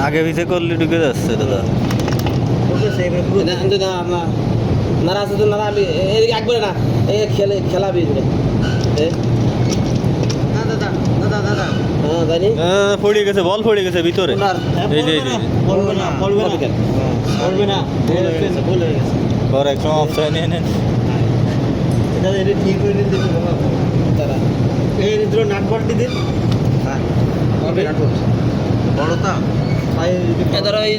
আগে পিছে করলে ঢুকে যাচ্ছে দাদা। নারা আছে তো নারা আমি এদিকে একবারে না এই খেলাবি হ্যাঁ জানি পড়ে গেছে, বল পড়ে গেছে ভিতরে। এই যে বলবে না ভুল হয়ে গেছে পর এক সময় অফসাইড নিয়ে নেন। এটা ঠিক করে দিন তারা এই দুটো নাট বলটি দিন হ্যাঁ বড়টা ধরো এই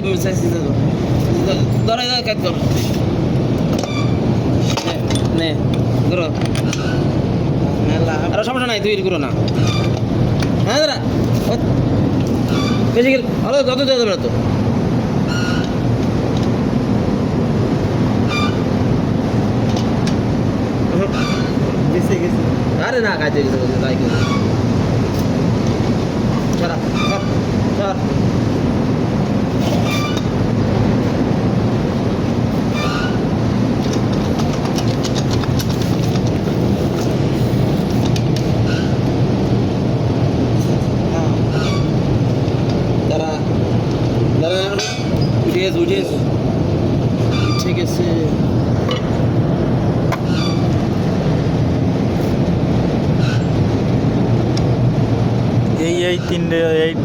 ধরো কাজ কর নে ধরো আর সমস্যা নাই তুই করো না হ্যাঁ দাদা বেশি ভালো যত দেওয়া যাবে না তো আরে না কাজে গেছে তাই করে চল চল উঠেস ঠিক আছে এই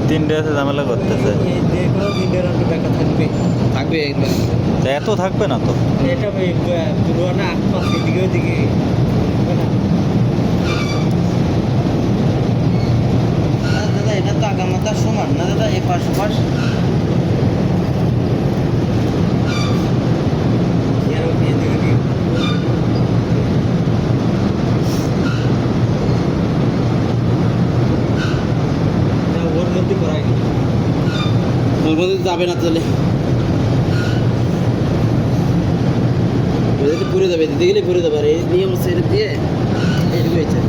তিনটে আছে ঝামেলা করতেছে। থাকবে এত থাকবে না তো। এটা না 8-5 দিকে ওইদিকে দাদা এটা তো আগামাতা সমান না দাদা এই পাশ যাবে না তাহলে পুরে যাবে দিতে গেলে পুরে যাবে আর এই নিয়ম সেরে দিয়ে এইটুকু হয়েছে